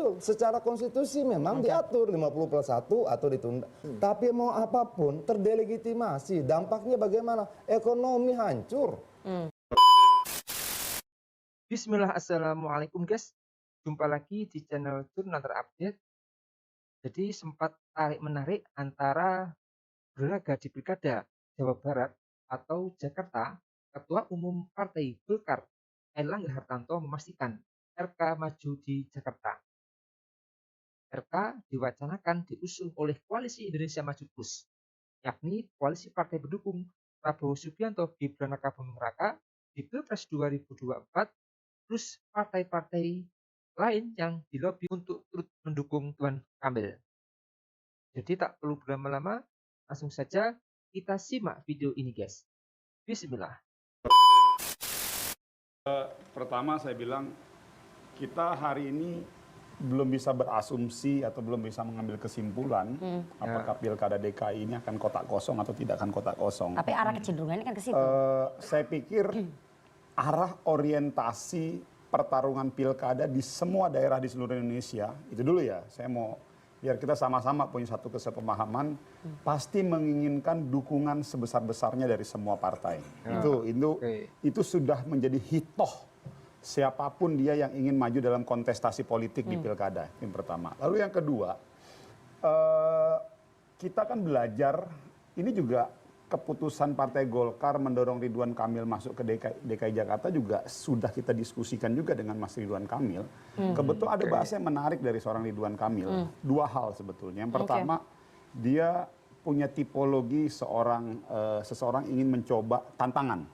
betul. Secara konstitusi memang diatur 50+1 atau ditunda. Tapi mau apapun terdelegitimasi. Dampaknya bagaimana? Ekonomi hancur. Bismillah, assalamualaikum guys. Jumpa lagi di channel Jurnal Terupdate. Jadi sempat tarik menarik antara berlaga di Pilkada Jawa Barat atau Jakarta. Ketua Umum Partai Golkar Airlangga Hartarto memastikan RK maju di Jakarta. RK diwacanakan diusung oleh Koalisi Indonesia Maju Plus, yakni koalisi partai pendukung Prabowo Subianto Gibran Rakabuming Raka di Pilpres 2024 plus partai-partai lain yang dilobi untuk turut mendukung Tuan Kamil. Jadi tak perlu berlama-lama, langsung saja kita simak video ini guys. Bismillah. Pertama saya bilang kita hari ini belum bisa berasumsi atau belum bisa mengambil kesimpulan apakah Pilkada DKI ini akan kotak kosong atau tidak akan kotak kosong. Tapi arah kecenderungannya kan ke situ. Saya pikir arah orientasi pertarungan pilkada di semua daerah di seluruh Indonesia, itu dulu ya, saya mau biar kita sama-sama punya satu kesepemahaman, pasti menginginkan dukungan sebesar-besarnya dari semua partai. Itu sudah menjadi hitoh siapapun dia yang ingin maju dalam kontestasi politik di pilkada, yang pertama. Lalu yang kedua, kita kan belajar, ini juga keputusan Partai Golkar mendorong Ridwan Kamil masuk ke DKI Jakarta juga sudah kita diskusikan juga dengan Mas Ridwan Kamil. Kebetulan ada bahasa yang menarik dari seorang Ridwan Kamil. Dua hal sebetulnya. Yang pertama, dia punya tipologi seseorang ingin mencoba tantangan.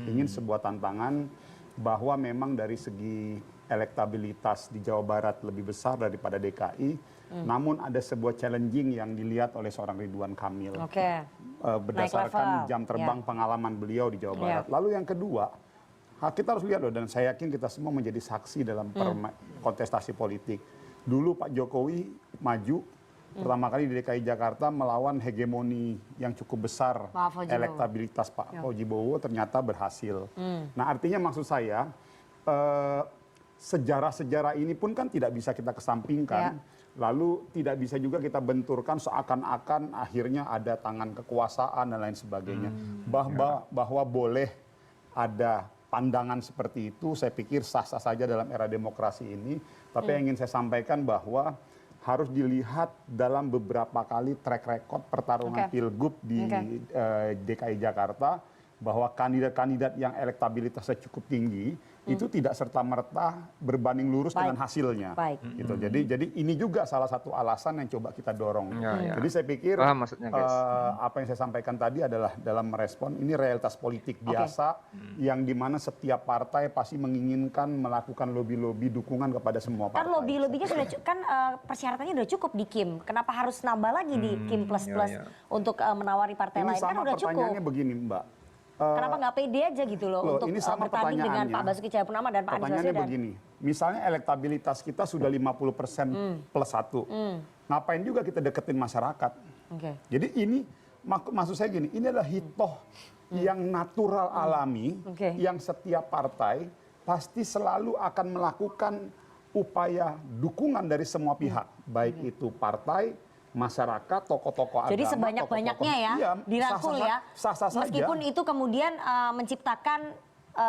Ingin sebuah tantangan bahwa memang dari segi elektabilitas di Jawa Barat lebih besar daripada DKI. Namun ada sebuah challenging yang dilihat oleh seorang Ridwan Kamil. Berdasarkan jam terbang pengalaman beliau di Jawa Barat. Lalu yang kedua, kita harus lihat loh, dan saya yakin kita semua menjadi saksi dalam kontestasi politik. Dulu Pak Jokowi maju pertama kali di DKI Jakarta melawan hegemoni yang cukup besar, elektabilitas Pak Fauji Bowo ternyata berhasil. Nah artinya maksud saya, sejarah-sejarah ini pun kan tidak bisa kita kesampingkan. Lalu tidak bisa juga kita benturkan seakan-akan akhirnya ada tangan kekuasaan dan lain sebagainya. Bahwa boleh ada pandangan seperti itu, saya pikir sah-sah saja dalam era demokrasi ini. Tapi yang ingin saya sampaikan bahwa harus dilihat dalam beberapa kali track record pertarungan pilgub di DKI Jakarta, bahwa kandidat-kandidat yang elektabilitasnya cukup tinggi itu tidak serta-merta berbanding lurus dengan hasilnya. Gitu. Jadi ini juga salah satu alasan yang coba kita dorong. Jadi saya pikir apa yang saya sampaikan tadi adalah dalam merespon ini realitas politik biasa yang dimana setiap partai pasti menginginkan melakukan lobby-lobby dukungan kepada semua partai. Kan lobby-lobbynya sudah persyaratannya sudah cukup di Kim. Kenapa harus nambah lagi di Kim plus untuk menawari partai lain? Kan udah cukup. Pertanyaannya begini Mbak. Kenapa nggak pede aja gitu loh untuk ini sama bertanding dengan Pak Basuki Cahayapurnama dan Pak Anies Baswedan? Pertanyaannya begini, misalnya elektabilitas kita sudah 50% plus 1, ngapain juga kita deketin masyarakat? Jadi ini, maksud saya gini, ini adalah hitoh yang natural alami, yang setiap partai pasti selalu akan melakukan upaya dukungan dari semua pihak, baik itu partai, masyarakat, tokoh-tokoh agama. Jadi sebanyak-banyaknya ya, dirangkul ya. Sah-sah saja. Meskipun itu kemudian menciptakan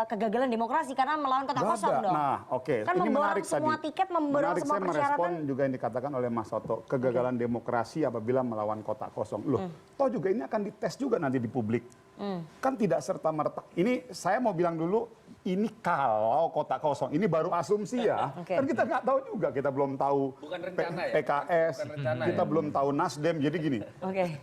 kegagalan demokrasi karena melawan kota kosong dong. Nah, oke. Kan ini memborong menarik semua tadi. tiket, memborong semua saya persyaratan. merespon juga yang dikatakan oleh Mas Soto, kegagalan demokrasi apabila melawan kota kosong. Loh, toh juga ini akan dites juga nanti di publik. Kan tidak serta-merta. Ini saya mau bilang dulu, ini kalau kota kosong, ini baru asumsi ya. Kan kita nggak tahu juga, kita belum tahu PKS, kita belum tahu Nasdem. Jadi gini,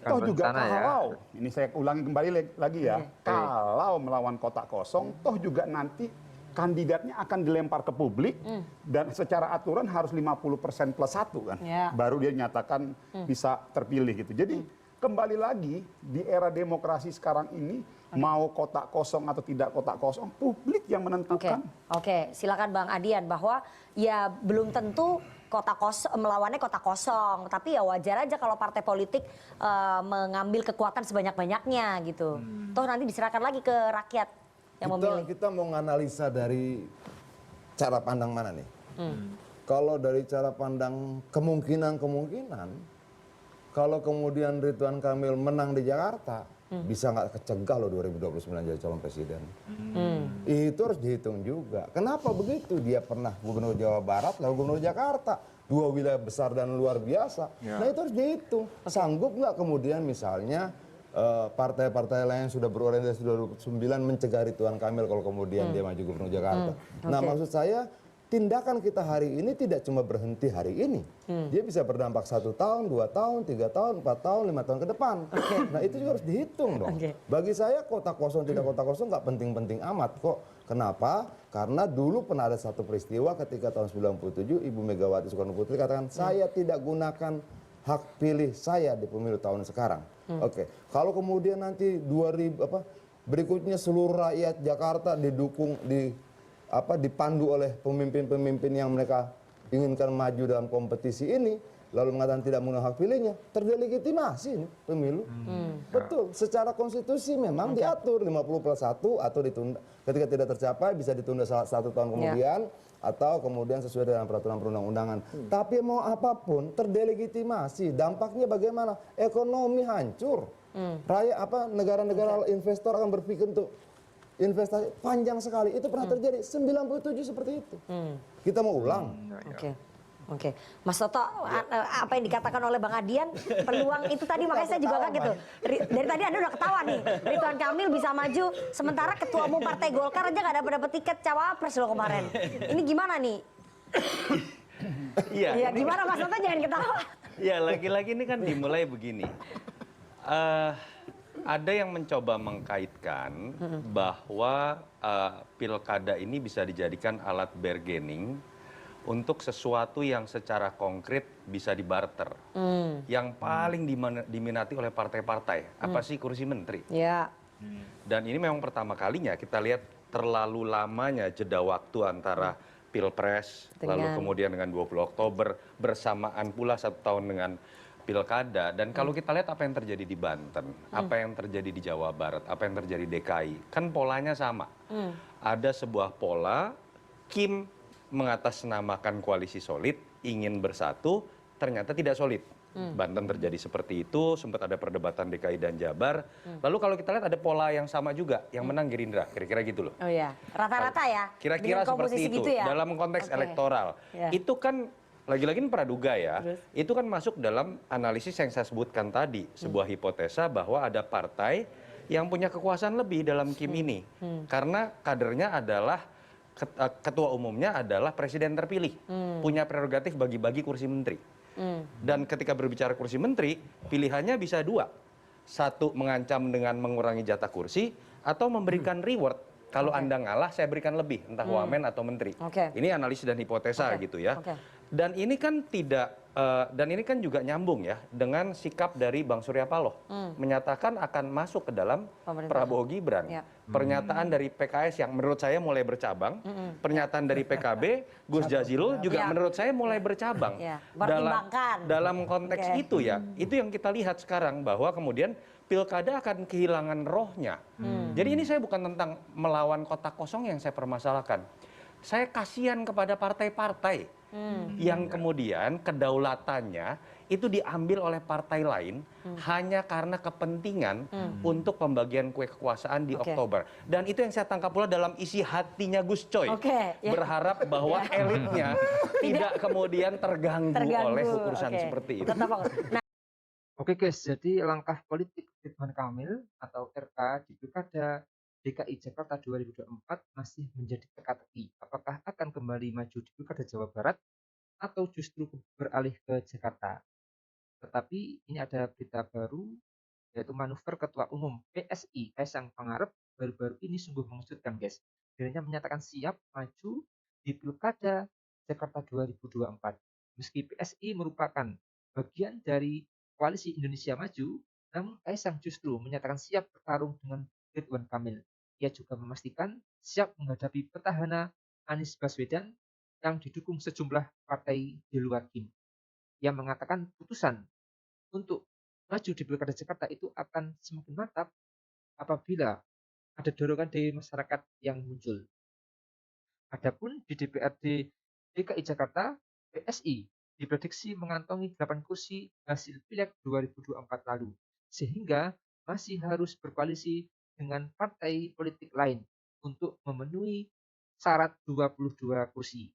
toh juga kalau, ini saya ulangi kembali lagi ya, kalau melawan kota kosong, toh juga nanti kandidatnya akan dilempar ke publik dan secara aturan harus 50% plus 1 kan. Baru dia nyatakan bisa terpilih gitu. Jadi kembali lagi di era demokrasi sekarang ini, mau kotak kosong atau tidak kotak kosong, publik yang menentukan. Silakan Bang Adian, bahwa ya belum tentu kota kosong, melawannya kota kosong, tapi ya wajar aja kalau partai politik mengambil kekuatan sebanyak-banyaknya gitu. Toh nanti diserahkan lagi ke rakyat yang memilih. Kita mau nganalisa dari cara pandang mana nih? Kalau dari cara pandang kemungkinan, kalau kemudian Ridwan Kamil menang di Jakarta, bisa nggak kecegah loh 2029 jadi calon presiden. Itu harus dihitung juga. Kenapa begitu? Dia pernah gubernur Jawa Barat, lalu gubernur Jakarta. Dua wilayah besar dan luar biasa. Nah itu harus dihitung. Sanggup nggak kemudian misalnya partai-partai lain sudah berorientasi 2009 mencegah Ridwan Kamil kalau kemudian dia maju gubernur Jakarta. Nah maksud saya tindakan kita hari ini tidak cuma berhenti hari ini. Dia bisa berdampak 1 tahun, 2 tahun, 3 tahun, 4 tahun, 5 tahun ke depan. Nah itu juga harus dihitung dong. Bagi saya kota kosong tidak kota kosong nggak penting-penting amat kok. Kenapa? Karena dulu pernah ada satu peristiwa ketika tahun 97 Ibu Megawati Soekarno Putri katakan saya tidak gunakan hak pilih saya di pemilu tahun sekarang. Oke, kalau kemudian nanti berikutnya seluruh rakyat Jakarta didukung dipandu oleh pemimpin-pemimpin yang mereka inginkan maju dalam kompetisi ini, lalu mengatakan tidak menggunakan hak pilihnya, terdelegitimasi ini pemilu. Betul, secara konstitusi memang diatur 50+1 atau ditunda, ketika tidak tercapai bisa ditunda 1 tahun kemudian, atau kemudian sesuai dengan peraturan perundang-undangan. Tapi mau apapun terdelegitimasi, dampaknya bagaimana? Ekonomi hancur. Negara-negara investor akan berpikir untuk investasi panjang sekali. Itu pernah terjadi 97 seperti itu. Kita mau ulang. Oke, Mas Toto, apa yang dikatakan oleh Bang Adian, peluang itu tadi makanya saya juga kaget tuh. Dari tadi Anda udah ketawa nih, Ridwan Kamil bisa maju, sementara Ketua Umum Partai Golkar aja nggak dapat tiket cawapres loh kemarin. Ini gimana nih? Iya, gimana Mas Toto, jangan ketawa. Ya lagi-lagi ini kan dimulai begini. Ada yang mencoba mengkaitkan bahwa pilkada ini bisa dijadikan alat bargaining untuk sesuatu yang secara konkret bisa dibarter. Yang paling diminati oleh partai-partai, apa sih kursi menteri? Ya. Dan ini memang pertama kalinya kita lihat terlalu lamanya jeda waktu antara Pilpres, lalu kemudian dengan 20 Oktober, bersamaan pula 1 tahun dengan pilkada. Dan kalau kita lihat apa yang terjadi di Banten, apa yang terjadi di Jawa Barat, apa yang terjadi di DKI, kan polanya sama. Ada sebuah pola, Kim mengatasnamakan koalisi solid, ingin bersatu, ternyata tidak solid. Banten terjadi seperti itu, sempat ada perdebatan DKI dan Jabar. Lalu kalau kita lihat ada pola yang sama juga, yang menang Gerindra, kira-kira gitu loh. Oh iya, rata-rata ya? Kira-kira seperti itu, gitu ya? dalam konteks elektoral. Itu kan, lagi-lagi ini praduga ya, itu kan masuk dalam analisis yang saya sebutkan tadi, sebuah hipotesa bahwa ada partai yang punya kekuasaan lebih dalam Kim ini. Karena kadernya adalah ketua umumnya adalah presiden terpilih, punya prerogatif bagi-bagi kursi menteri. Dan ketika berbicara kursi menteri, pilihannya bisa 2. 1, mengancam dengan mengurangi jatah kursi, atau memberikan reward. Kalau Anda ngalah, saya berikan lebih, entah wamen atau menteri. Ini analisis dan hipotesa gitu ya. Dan ini kan dan ini kan juga nyambung ya dengan sikap dari Bang Surya Paloh, menyatakan akan masuk ke dalam Prabowo Gibran. Pernyataan dari PKS yang menurut saya mulai bercabang, pernyataan dari PKB, Gus Jazilul juga menurut saya mulai bercabang. Dalam konteks itu ya, itu yang kita lihat sekarang bahwa kemudian pilkada akan kehilangan rohnya. Jadi ini saya bukan tentang melawan kota kosong yang saya permasalahkan. Saya kasihan kepada partai-partai yang kemudian kedaulatannya itu diambil oleh partai lain hanya karena kepentingan untuk pembagian kue kekuasaan di Oktober. Dan itu yang saya tangkap pula dalam isi hatinya Gus Coy. Berharap bahwa elitnya tidak kemudian terganggu oleh urusan seperti itu. Oke guys, jadi langkah politik Ridwan Kamil atau RK di Pilkada DKI Jakarta 2024 masih menjadi teka-teki. Apakah akan kembali maju di Pilkada Jawa Barat atau justru beralih ke Jakarta? Tetapi ini ada berita baru, yaitu manuver Ketua Umum PSI Kaisang Pangarep baru-baru ini sungguh mengejutkan guys. Dirinya menyatakan siap maju di Pilkada Jakarta 2024. Meski PSI merupakan bagian dari Koalisi Indonesia Maju, namun Kaisang justru menyatakan siap bertarung dengan Ridwan Kamil. Ia juga memastikan siap menghadapi petahana Anies Baswedan yang didukung sejumlah partai di luar Kim. Ia mengatakan putusan untuk maju di Pilkada Jakarta itu akan semakin mantap apabila ada dorongan dari masyarakat yang muncul. Adapun di DPRD DKI Jakarta, PSI diprediksi mengantongi 8 kursi hasil Pileg 2024 lalu, sehingga masih harus berkoalisi dengan partai politik lain untuk memenuhi syarat 22 kursi.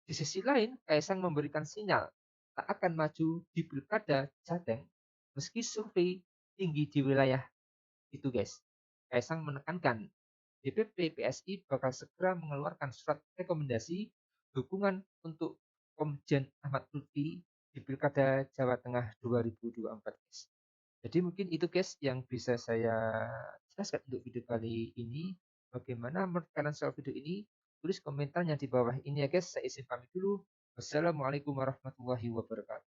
Di sisi lain, Kaisang memberikan sinyal tak akan maju di Pilkada Jateng meski survei tinggi di wilayah itu, guys. Kaisang menekankan DPP PSI bakal segera mengeluarkan surat rekomendasi dukungan untuk Komjen Ahmad Lutfi di Pilkada Jawa Tengah 2024, guys. Jadi mungkin itu, guys, yang bisa saya jelaskan untuk video kali ini. Bagaimana menurut kalian soal video ini? Tulis komentarnya di bawah ini ya, guys. Saya izin pamit dulu. Wassalamualaikum warahmatullahi wabarakatuh.